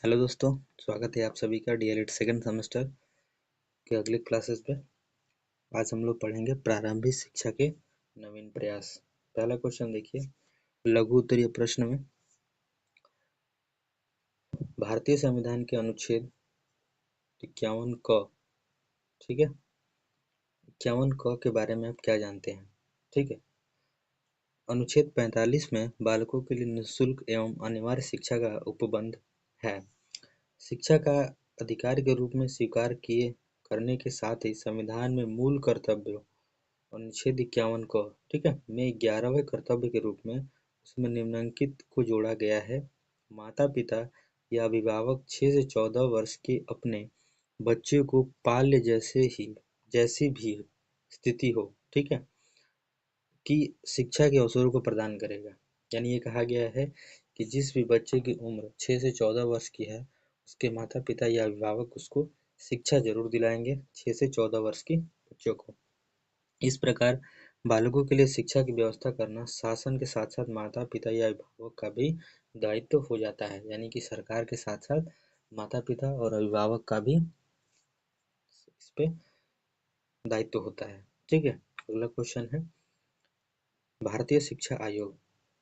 Hello दोस्तों, स्वागत है आप सभी का डीएलएड सेकंड सेमेस्टर के अगले क्लासेस पे। आज हम लोग पढ़ेंगे प्रारंभिक शिक्षा के नवीन प्रयास। पहला क्वेश्चन देखिए, लघु उत्तरीय प्रश्न में भारतीय संविधान के अनुच्छेद 51 क, ठीक है, 51 क के बारे में आप क्या जानते हैं? ठीक है, अनुच्छेद 45 में बालकों के लिए निःशुल्क एवं अनिवार्य शिक्षा का उपबंध है। शिक्षा का अधिकार के रूप में स्वीकार किए करने के साथ ही संविधान में मूल कर्तव्यों अनुच्छेद 51 को, ठीक है, में 11वें कर्तव्य के रूप में उसमें निम्नलिखित को जोड़ा गया है। माता पिता या अभिभावक 6 से 14 वर्ष के अपने बच्चे को बाल्य जैसी भी स्थिति हो, ठीक है, की शिक्षा के अवसरों को प्रदान करेगा। यानी ये कहा गया है कि जिस भी बच्चे की उम्र 6 से 14 वर्ष की है, उसके माता पिता या अभिभावक उसको शिक्षा जरूर दिलाएंगे 6 से 14 वर्ष की बच्चों को। इस प्रकार बालकों के लिए शिक्षा की व्यवस्था करना शासन के साथ साथ माता पिता या अभिभावक का भी दायित्व हो जाता है। यानी कि सरकार के साथ साथ माता पिता और अभिभावक का भी इस पे दायित्व होता है। ठीक है, अगला क्वेश्चन है भारतीय शिक्षा आयोग।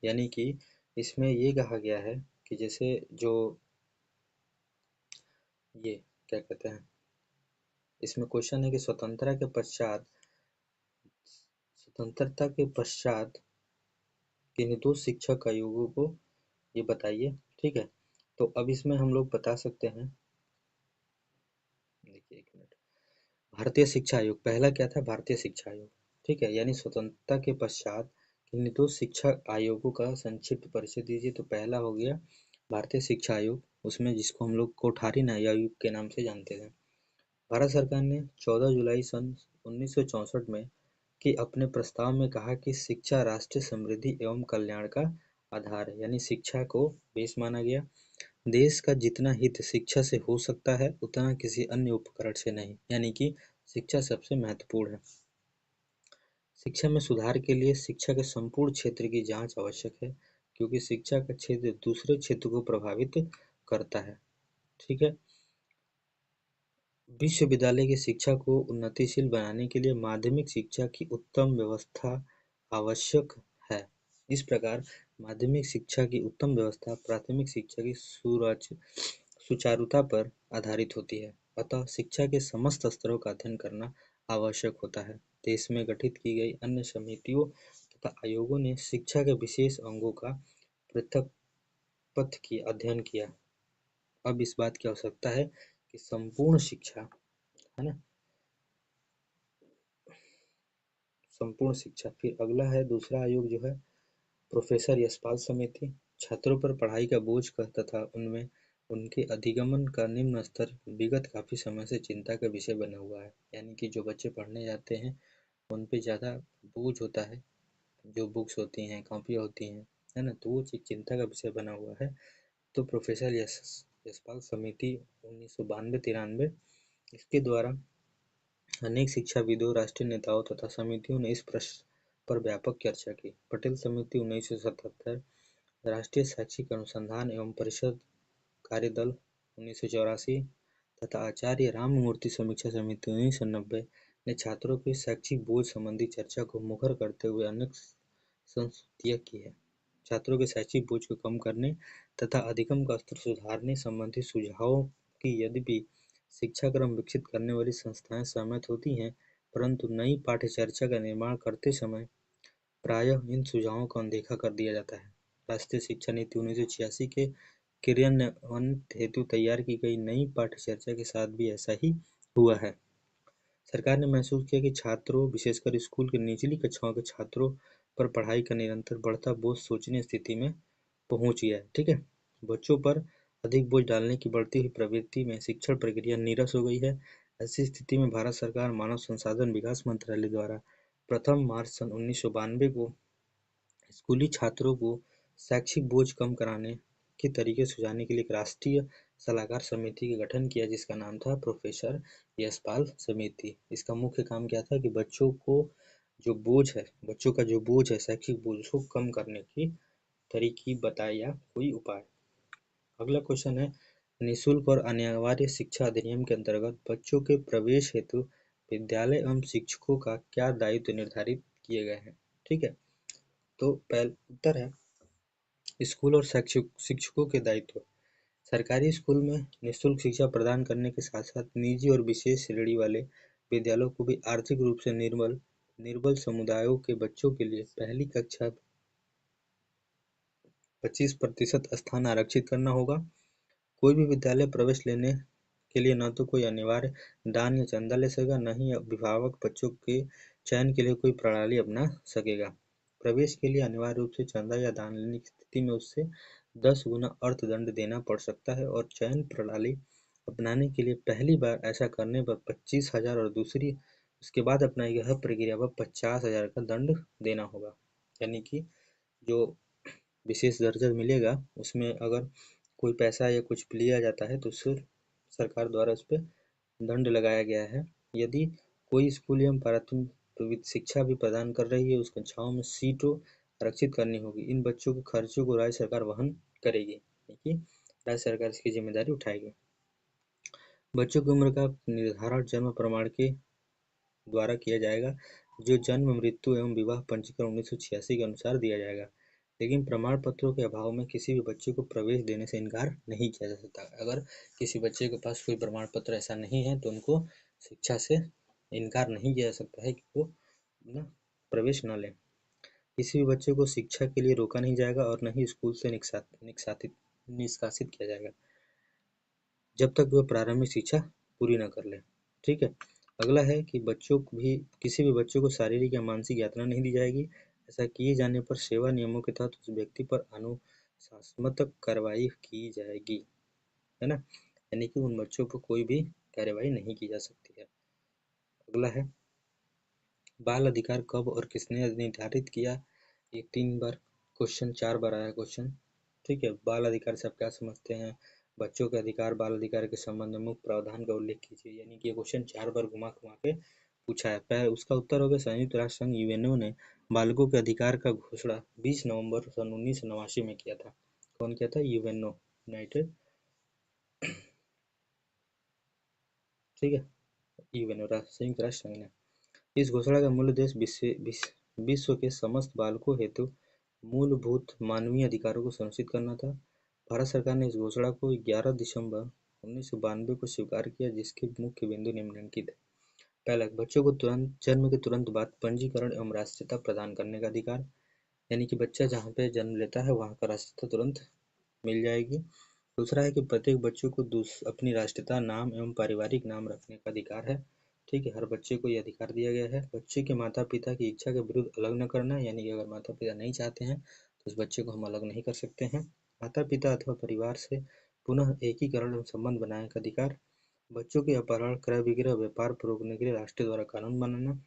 यानी कि इसमें ये कहा गया है कि जैसे जो ये क्या कहते हैं, इसमें क्वेश्चन है कि स्वतंत्रता के पश्चात के निर्दोष शिक्षक आयोगों को ये बताइए। ठीक है, तो अब इसमें हम लोग बता सकते हैं, देखिए एक मिनट, भारतीय शिक्षा आयोग पहला क्या था? भारतीय शिक्षा आयोग, ठीक है, यानी स्वतंत्रता के पश्चात के निर्दोष शिक्षा आयोगों का संक्षिप्त परिचय दीजिए। तो पहला हो गया भारतीय शिक्षा आयोग, उसमें जिसको हम लोग कोठारी न्याय आयोग के नाम से जानते थे। भारत सरकार ने 14 जुलाई सन 1964 में कि अपने प्रस्ताव में कहा कि शिक्षा राष्ट्रीय समृद्धि एवं कल्याण का आधार है। यानी शिक्षा को बेस माना गया। देश का जितना हित शिक्षा से हो सकता है उतना किसी अन्य उपकरण से नहीं, यानी कि शिक्षा सबसे महत्वपूर्ण है। शिक्षा में सुधार के लिए शिक्षा के संपूर्ण क्षेत्र की जांच आवश्यक है, क्योंकि शिक्षा का क्षेत्र दूसरे क्षेत्र को प्रभावित करता है। ठीक है, विश्वविद्यालय की शिक्षा को उन्नतिशील बनाने के लिए माध्यमिक शिक्षा की उत्तम व्यवस्था आवश्यक है। इस प्रकार माध्यमिक शिक्षा की उत्तम व्यवस्था प्राथमिक शिक्षा की सुचारुता पर आधारित होती है। अतः शिक्षा के समस्त स्तरों का अध्ययन करना आवश्यक होता है। देश में गठित की गई अन्य समितियों तथा आयोगों ने शिक्षा के विशेष अंगों का पृथक पथ की अध्ययन किया। अब इस बात की आवश्यकता है कि संपूर्ण शिक्षा, है ना, संपूर्ण शिक्षा। फिर अगला है दूसरा आयोग जो है प्रोफेसर यशपाल समिति। छात्रों पर पढ़ाई का बोझ का तथा उनमें उनके अधिगमन का निम्न स्तर विगत काफी समय से चिंता का विषय बना हुआ है। यानी कि जो बच्चे पढ़ने जाते हैं उन पे ज्यादा बोझ होता है, जो बुक्स होती हैं, कॉपियाँ होती हैं, है ना, तो वो चिंता का विषय बना हुआ है। तो प्रोफेसर यशपाल समिति 1992-93, इसके द्वारा अनेक शिक्षाविदों, राष्ट्रीय नेताओं तथा समितियों ने इस प्रश्न पर व्यापक चर्चा की। पटेल समिति 1977, राष्ट्रीय शैक्षिक अनुसंधान एवं परिषद कार्यदल 1984 तथा आचार्य राममूर्ति समीक्षा समिति 1990 ने छात्रों के शैक्षिक बोझ संबंधी चर्चा को मुखर करते हुए अनेक संस्तुतियां की है। छात्रों के शैक्षिक बोझ को कम करने तथा अधिगम का स्तर सुधारने संबंधी सुझावों की यद्यपि शिक्षा क्रम विकसित करने वाली संस्थाएं सहमत होती हैं, परंतु नई पाठ्यचर्या का निर्माण करते समय प्रायः इन सुझावों को अनदेखा कर दिया जाता है। राष्ट्रीय शिक्षा नीति 1986 के क्रियान्वयन हेतु तैयार की गई नई पाठ्यचर्या के साथ भी ऐसा ही हुआ है। सरकार ने महसूस किया कि छात्रों, विशेषकर स्कूल की निचली कक्षाओं के छात्रों पर पढ़ाई का निरंतर बढ़ता बोझ सोचनीय स्थिति में पहुंच गया है। ठीक है, बच्चों पर अधिक बोझ डालने की बढ़ती हुई प्रवृत्ति में शिक्षण प्रक्रिया नीरस हो गई है। ऐसी स्थिति में भारत सरकार मानव संसाधन विकास मंत्रालय द्वारा प्रथम मार्च सन 1992 को स्कूली छात्रों को शैक्षिक बोझ कम कराने के तरीके सुझाने के लिए एक राष्ट्रीय सलाहकार समिति का गठन किया, जिसका नाम था प्रोफेसर यशपाल समिति। इसका मुख्य काम क्या था कि बच्चों का जो बोझ है शैक्षिक बोझ को कम करने की तरीके बताए या कोई उपाय। अगला क्वेश्चन है निःशुल्क और अनिवार्य शिक्षा अधिनियम के अंतर्गत बच्चों के प्रवेश हेतु विद्यालय एवं शिक्षकों का क्या दायित्व निर्धारित किए गए हैं। ठीक है, तो पहला उत्तर है स्कूल और शिक्षकों के दायित्व। सरकारी स्कूल में निःशुल्क शिक्षा प्रदान करने के साथ साथ निजी और विशेष श्रेणी वाले विद्यालयों को भी आर्थिक रूप से निर्बल समुदायों के बच्चों के लिए पहली कक्षा 25% स्थान आरक्षित करना होगा। कोई भी विद्यालय प्रवेश लेने के लिए न तो कोई अनिवार्य दान या चंदा ले सकेगा, न ही अभिभावक बच्चों के चयन के लिए कोई प्रणाली अपना सकेगा। प्रवेश के लिए अनिवार्य रूप से चंदा या दान लेने की स्थिति में उससे 10 गुना अर्थदंड देना पड़ सकता है और चयन प्रणाली अपनाने के लिए पहली बार ऐसा करने पर 25,000 और दूसरी उसके बाद अपनाई गई हर प्रक्रिया पर 50,000 का दंड देना होगा। यानी कि जो विशेष दर्जा मिलेगा उसमें अगर कोई पैसा या कुछ लिया जाता है तो उससे सरकार द्वारा उस पर दंड लगाया गया है। यदि कोई स्कूल एवं प्राथमिक शिक्षा भी प्रदान कर रही है, उस कक्षाओं में सीटों आरक्षित करनी होगी। इन बच्चों के खर्चों को राज्य सरकार वहन करेगी, यानी कि राज्य सरकार इसकी जिम्मेदारी उठाएगी। बच्चों की उम्र का निर्धारण जन्म प्रमाण के द्वारा किया जाएगा, जो जन्म, मृत्यु एवं विवाह पंजीकरण 1986 के अनुसार दिया जाएगा। लेकिन प्रमाण पत्रों के अभाव में किसी भी बच्चे को प्रवेश देने से इनकार नहीं किया जा सकता। अगर किसी बच्चे के पास कोई प्रमाण पत्र ऐसा नहीं है तो उनको शिक्षा से इनकार नहीं किया जा सकता है कि वो ना प्रवेश न लें। किसी भी बच्चे को शिक्षा के लिए रोका नहीं जाएगा और न ही स्कूल से निष्कासित किया जाएगा जब तक वह प्रारंभिक शिक्षा पूरी न कर ले। ठीक है, अगला है कि किसी भी बच्चों को शारीरिक या मानसिक यातना नहीं दी जाएगी। ऐसा किए जाने पर सेवा नियमों के तहत उस व्यक्ति पर अनुशासनात्मक कार्रवाई की जाएगी, है ना। यानी कि उन बच्चों पर कोई भी कार्रवाई नहीं की जा सकती है। अगला है बाल अधिकार कब और किसने निर्धारित किया। ये 3 बार क्वेश्चन, 4 बार आया क्वेश्चन। ठीक है, बाल अधिकार से आप क्या समझते हैं। बच्चों के अधिकार, बाल अधिकार के संबंध में मुख्य प्रावधान का उल्लेख कीजिए। यानी कि ये क्वेश्चन 4 बार घुमा घुमा के पूछा है। पहले उसका उत्तर हो गया संयुक्त राष्ट्र संघ यूएनओ ने बालकों के अधिकार का घोषणा 20 नवंबर सन 1989 में किया था। कौन किया था? यूएनओ, यूनाइटेड, ठीक है, यूएनओ संयुक्त राष्ट्र संघ ने। इस घोषणा का मूल उद्देश्य विश्व के समस्त बालकों हेतु मूलभूत मानवीय अधिकारों को सुनिश्चित करना था। भारत सरकार ने इस घोषणा को 11 दिसंबर 1992 को स्वीकार किया, जिसके मुख्य बिंदु निम्नलिखित है। पहला, बच्चों को जन्म के तुरंत बाद पंजीकरण एवं राष्ट्रीयता प्रदान करने का अधिकार। यानी कि बच्चा जहाँ पे जन्म लेता है वहाँ का राष्ट्रीयता तुरंत मिल जाएगी। दूसरा है कि प्रत्येक बच्चों को अपनी राष्ट्रीयता, नाम एवं पारिवारिक नाम रखने का अधिकार है। ठीक है, हर बच्चे को ये अधिकार दिया गया है। बच्चे के माता पिता की इच्छा के विरुद्ध अलग न करना, यानी कि अगर माता पिता नहीं चाहते हैं तो उस बच्चे को हम अलग नहीं कर सकते हैं। माता पिता अथवा परिवार से पुनः एकीकरण एवं संबंध बनाने का अधिकार। बच्चों के अपहरण, क्रय विक्रय, व्यापार पर रोकने के लिए राष्ट्र द्वारा कानून बनाना।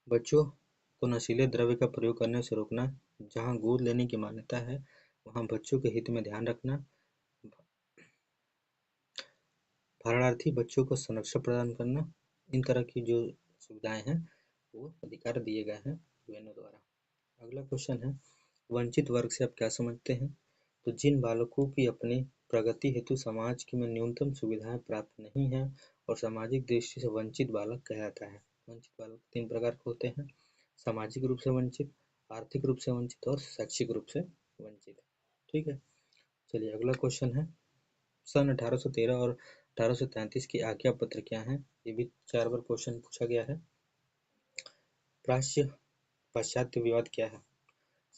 बच्चों को नशीले द्रव्य का प्रयोग करने से रोकना। जहाँ गोद लेने की मान्यता है वहाँ बच्चों के हित में ध्यान रखना। शरणार्थी बच्चों को संरक्षण प्रदान करना। इन तरह की जो सुविधाएं हैं वो अधिकार दिए गए हैं यूएनओ द्वारा। अगला क्वेश्चन है वंचित वर्ग से आप क्या समझते हैं। तो जिन बालकों की अपनी प्रगति हेतु समाज की में न्यूनतम सुविधाएं प्राप्त नहीं है और सामाजिक दृष्टि से वंचित बालक कहलाता है। वंचित बालक 3 प्रकार के होते हैं, सामाजिक रूप से वंचित, आर्थिक रूप से वंचित और शैक्षिक रूप से वंचित। ठीक है, चलिए अगला क्वेश्चन है सन 1813 और 1833 की आज्ञा पत्र क्या है। ये भी 4 बार क्वेश्चन पूछा गया है। प्राच्य पाश्चात्य विवाद क्या है।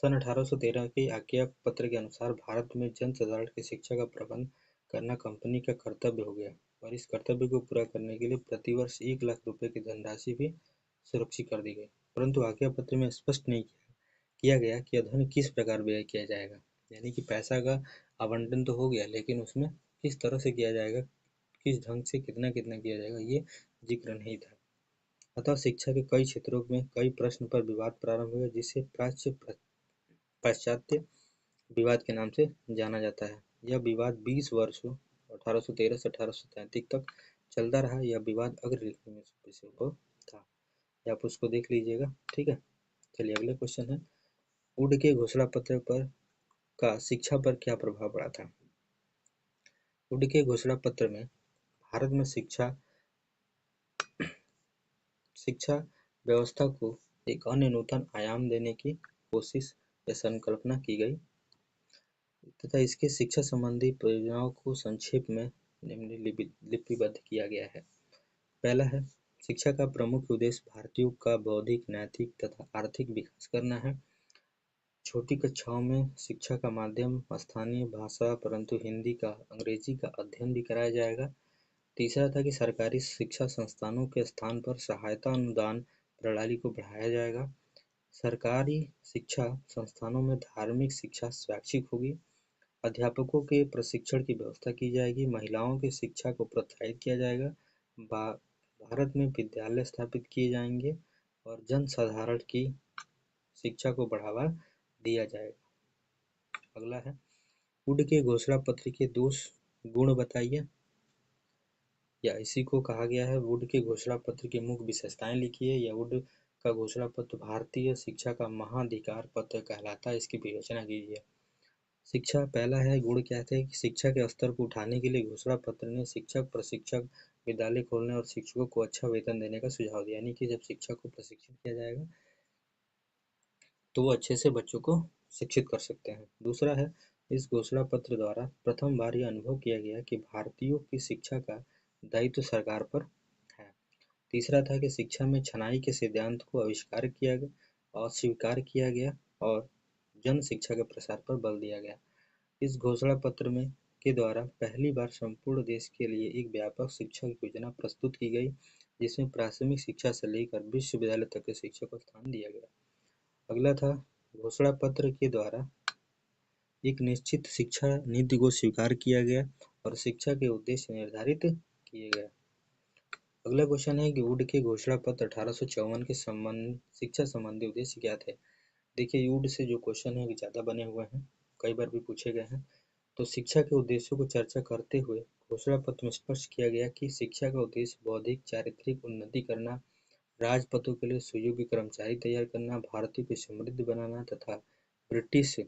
सन 1813 के आज्ञा पत्र के अनुसार भारत में जन साधारण की शिक्षा का प्रबंध करना कंपनी का कर्तव्य हो गया और इस कर्तव्य को पूरा करने के लिए प्रतिवर्ष 1 लाख रुपए की धनराशि भी सुरक्षित कर दी गई। परंतु आज्ञा पत्र में स्पष्ट नहीं किया गया कि यह धन किस प्रकार व्यय किया जाएगा। यानी कि पैसा का आवंटन तो हो गया, लेकिन उसमें किस तरह से किया जाएगा, किस ढंग से कितना कितना किया जाएगा, ये जिक्र नहीं था। अतः शिक्षा के कई क्षेत्रों में कई प्रश्न पर विवाद प्रारंभ हुए, जिसे प्राच्य पाश्चात्य विवाद के नाम से जाना जाता है। यह विवाद 20 वर्षों 1813 से 1833 तक चलता रहा। यह विवाद अग्रलिखित विषयों पर था, आप उसको देख लीजिएगा। ठीक है, चलिए अगले क्वेश्चन है वुड के घोषणा पत्र पर का शिक्षा पर क्या प्रभाव पड़ा था। वुड के घोषणा पत्र में भारत में शिक्षा व्यवस्था को एक अन्य नूतन आयाम देने की कोशिश या संकल्पना की गई तथा इसके शिक्षा संबंधी परियोजनाओं को संक्षेप में लिपिबद्ध किया गया है। पहला है, शिक्षा का प्रमुख उद्देश्य भारतीयों का बौद्धिक, नैतिक तथा आर्थिक विकास करना है। छोटी कक्षाओं में शिक्षा का माध्यम स्थानीय भाषा परंतु हिंदी का, अंग्रेजी का अध्ययन भी कराया जाएगा। तीसरा था कि सरकारी शिक्षा संस्थानों के स्थान पर सहायता अनुदान प्रणाली को बढ़ाया जाएगा। सरकारी शिक्षा संस्थानों में धार्मिक शिक्षा स्वैच्छिक होगी। अध्यापकों के प्रशिक्षण की व्यवस्था की जाएगी। महिलाओं की शिक्षा को प्रोत्साहित किया जाएगा। भारत में विद्यालय स्थापित किए जाएंगे और जन साधारण की शिक्षा को बढ़ावा दिया जाएगा। अगला है, वुड के घोषणा पत्र के दोष गुण बताइए, या इसी को कहा गया है वुड के घोषणा पत्र की मुख्य विशेषताएं लिखिए, या वुड का घोषणा पत्र भारतीय शिक्षा का महाधिकार पत्र कहलाता है, इसकी विवेचना कीजिए। शिक्षा, पहला है गुण क्या थे कि शिक्षा के स्तर को उठाने के लिए घोषणा पत्र ने शिक्षक, प्रशिक्षक, विद्यालय खोलने और शिक्षकों को अच्छा वेतन देने का सुझाव दिया। यानी कि जब शिक्षक को प्रशिक्षित किया जाएगा तो वो अच्छे से बच्चों को शिक्षित कर सकते हैं। दूसरा है, इस घोषणा पत्र द्वारा प्रथम बार यह अनुभव किया गया कि भारतीयों की शिक्षा का दायित्व सरकार पर है। तीसरा था कि शिक्षा में छनाई के सिद्धांत को अस्वीकार किया गया और जन शिक्षा के प्रसार पर बल दिया गया। इस घोषणा पत्र में के द्वारा पहली बार संपूर्ण देश के लिए एक व्यापक शिक्षा योजना प्रस्तुत की गई, जिसमें प्राथमिक शिक्षा से लेकर विश्वविद्यालय तक के शिक्षा को स्थान दिया गया। अगला था, घोषणा पत्र के द्वारा एक निश्चित शिक्षा नीति को स्वीकार किया गया और शिक्षा के उद्देश्य निर्धारित किए गए। अगला क्वेश्चन है कि वुड के घोषणा पत्र 1854 के शिक्षा संबंधी उद्देश्य क्या थे। देखिए, वुड से जो क्वेश्चन है ज्यादा बने हुए हैं, कई बार भी पूछे गए हैं। तो शिक्षा के उद्देश्यों को चर्चा करते हुए घोषणा पत्र में स्पष्ट किया गया कि शिक्षा का उद्देश्य बौद्धिक चारित्रिक उन्नति करना, राजपथों के लिए सुयोग्य कर्मचारी तैयार करना, भारतीय को समृद्ध बनाना तथा ब्रिटिश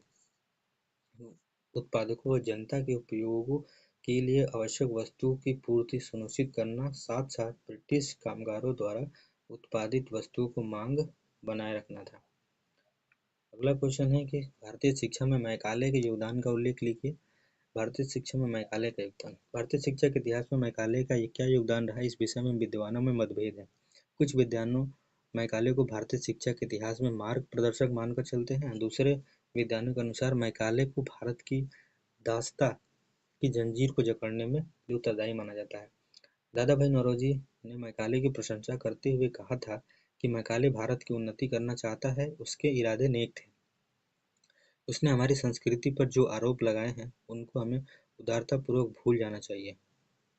उत्पादकों व जनता के उपयोग के लिए आवश्यक वस्तुओं की पूर्ति सुनिश्चित करना, साथ साथ ब्रिटिश कामगारों द्वारा उत्पादित वस्तुओं को मांग बनाए रखना था। अगला क्वेश्चन है कि भारतीय शिक्षा में मैकाले के योगदान का उल्लेख लिखिए। भारतीय शिक्षा में मैकाले का योगदान, भारतीय शिक्षा के इतिहास में मैकाले का क्या योगदान रहा, इस विषय में विद्वानों में मतभेद है। कुछ विद्वानों मैकाले को भारतीय शिक्षा के इतिहास में मार्ग प्रदर्शक मानकर चलते हैं। दूसरे विद्वानों के अनुसार मैकाले को भारत की दासता की जंजीर को जकड़ने में उत्तरदायी माना जाता है। दादा भाई नौरोजी ने मैकाले की प्रशंसा करते हुए कहा था कि मैकाले भारत की उन्नति करना चाहता है, उसके इरादे नेक थे। उसने हमारी संस्कृति पर जो आरोप लगाए हैं उनको हमें उदारतापूर्वक भूल जाना चाहिए।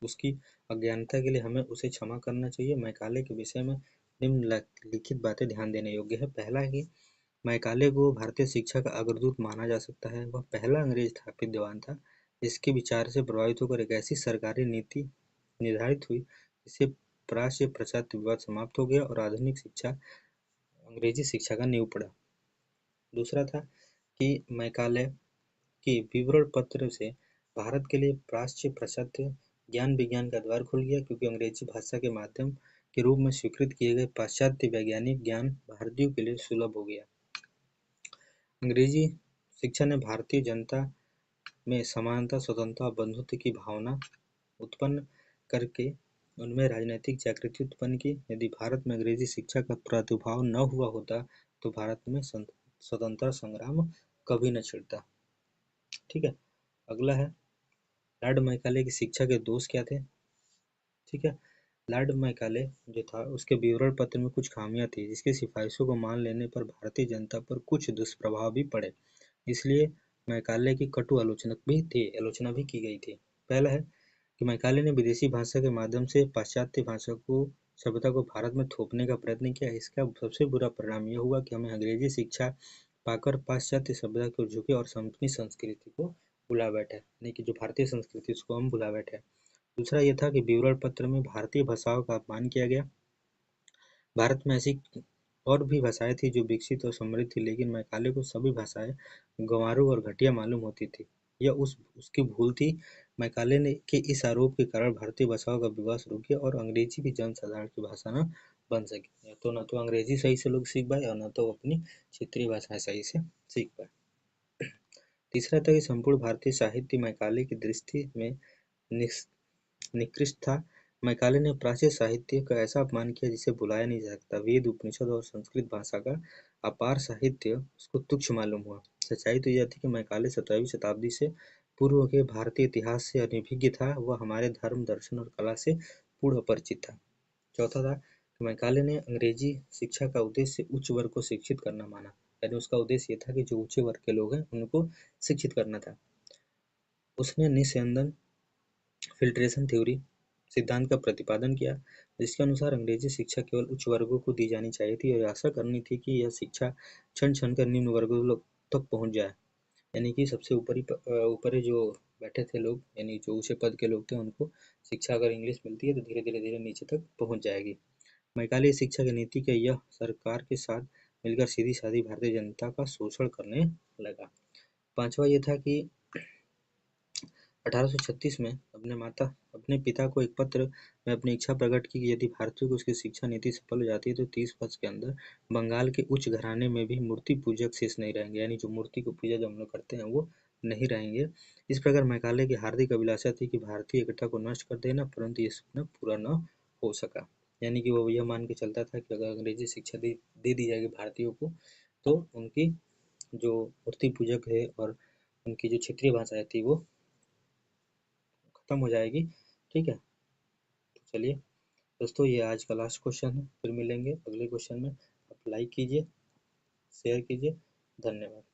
उसकी अज्ञानता के लिए हमें उसे क्षमा करना चाहिए। मैकाले के विषय में निम्नलिखित बातें ध्यान देने योग्य है। पहला है कि मैकाले को भारतीय शिक्षा का अग्रदूत माना जा सकता है। वह पहला अंग्रेज विद्वान था जिसके विचार से प्रभावित होकर एक ऐसी सरकारी नीति निर्धारित हुई जिससे प्राच्य पाश्चात्य विवाद समाप्त हो गया और आधुनिक शिक्षा अंग्रेजी शिक्षा का नींव पड़ा। दूसरा था कि मैकाले की विवरण पत्र से भारत के लिए प्राच्य पाश्चात्य ज्ञान विज्ञान का द्वार खुल गया, क्योंकि अंग्रेजी भाषा के माध्यम के रूप में स्वीकृत किए गए पाश्चात्य वैज्ञानिक ज्ञान भारतीयों के लिए सुलभ हो गया। अंग्रेजी शिक्षा ने भारतीय जनता में समानता, स्वतंत्रता और बंधुत्व की भावना उत्पन्न करके उनमें राजनीतिक जागृति उत्पन्न की। यदि भारत में अंग्रेजी शिक्षा का प्रादुर्भाव न हुआ होता तो भारत में स्वतंत्रता संग्राम कभी न छिड़ता। ठीक है, अगला है लॉर्ड मैकाले की शिक्षा के दोष क्या थे। ठीक है, लॉर्ड मैकाले जो था उसके विवरण पत्र में कुछ खामियां थी, जिसकी सिफारिशों को मान लेने पर भारतीय जनता पर कुछ दुष्प्रभाव भी पड़े, इसलिए मैकाले की कटु आलोचना भी की गई थी। पहला है कि मैकाले ने विदेशी भाषा के माध्यम से पाश्चात्य भाषा को सभ्यता को भारत में थोपने का प्रयत्न किया। इसका सबसे बुरा परिणाम यह हुआ कि हमें अंग्रेजी शिक्षा पाकर पाश्चात्य सभ्यता को झुके और अपनी संस्कृति को भुला बैठे, यानी कि जो भारतीय संस्कृति उसको हम भुला बैठे। दूसरा यह था कि विवरण पत्र में भारतीय भाषाओं का अपमान किया गया। भारत में ऐसी और भी भाषाएं थी जो विकसित और समृद्ध थी, लेकिन मैकाले को सभी भाषाएं गंवारू और घटिया मालूम होती थी। यह उसकी भूल थी। मैकाले ने के इस आरोप के कारण भारतीय भाषाओं का विकास रुक गया और अंग्रेजी भी जनसाधारण की भाषा न बन सकी। तो न तो अंग्रेजी सही से लोग सीख पाए और न तो अपनी क्षेत्रीय भाषाएं सही से सीख पाए। तीसरा था कि संपूर्ण भारतीय साहित्य मैकाले की दृष्टि में निकृष्ट था। मैकाले ने प्राचीन साहित्य का ऐसा अपमान किया जिसे भुलाया नहीं जा सकता। वेद, उपनिषद और संस्कृत भाषा का अपार साहित्य उसको तुच्छ मालूम हुआ। सच्चाई तो यह थी कि मैकाले 17वीं शताब्दी से पूर्व के भारतीय इतिहास से अनभिज्ञ था। वह हमारे धर्म, दर्शन और कला से पूर्ण अपरिचित था। चौथा था कि मैकाले ने अंग्रेजी शिक्षा का उद्देश्य उच्च वर्ग को शिक्षित करना माना। यानी उसका उद्देश्य ये था कि जो ऊंचे वर्ग के लोग हैं उनको शिक्षित करना था। उसने निस्यंदन फिल्ट्रेशन थ्योरी सिद्धांत का प्रतिपादन किया, जिसके अनुसार अंग्रेजी शिक्षा केवल उच्च वर्गों को दी जानी चाहिए थी और आशा करनी थी कि यह शिक्षा क्षण क्षण कर निम्न वर्गों तक पहुंच जाए। यानी कि सबसे ऊपरी जो बैठे थे लोग, यानी जो ऊंचे पद के लोग थे, उनको शिक्षा अगर इंग्लिश मिलती है तो धीरे धीरे धीरे नीचे तक पहुंच जाएगी। मैकाले शिक्षा की नीति के यह सरकार के साथ मिलकर सीधी साधी भारतीय जनता का शोषण करने लगा। पांचवा ये था कि 1836 में अपने पिता को एक पत्र में अपनी इच्छा प्रकट की कि यदि भारतीयों को उसकी शिक्षा नीति सफल हो जाती है तो 30 वर्ष के अंदर बंगाल के उच्च घराने में भी मूर्ति पूजक शेष नहीं रहेंगे। यानी जो मूर्ति को पूजा जो हम लोग करते हैं वो नहीं रहेंगे। इस प्रकार मैकाले की हार्दिक अभिलाषा थी कि भारतीय एकता को नष्ट कर देना, परंतु ये सपना पूरा न हो सका। यानी कि वो यह मान के चलता था कि अगर अंग्रेजी शिक्षा दे दी जाएगी भारतीयों को तो उनकी जो मूर्ति पूजक है और उनकी जो क्षेत्रीय भाषाएं थी वो खत्म हो जाएगी। ठीक है, तो चलिए दोस्तों, ये आज का लास्ट क्वेश्चन है। फिर मिलेंगे अगले क्वेश्चन में। आप लाइक कीजिए, शेयर कीजिए। धन्यवाद।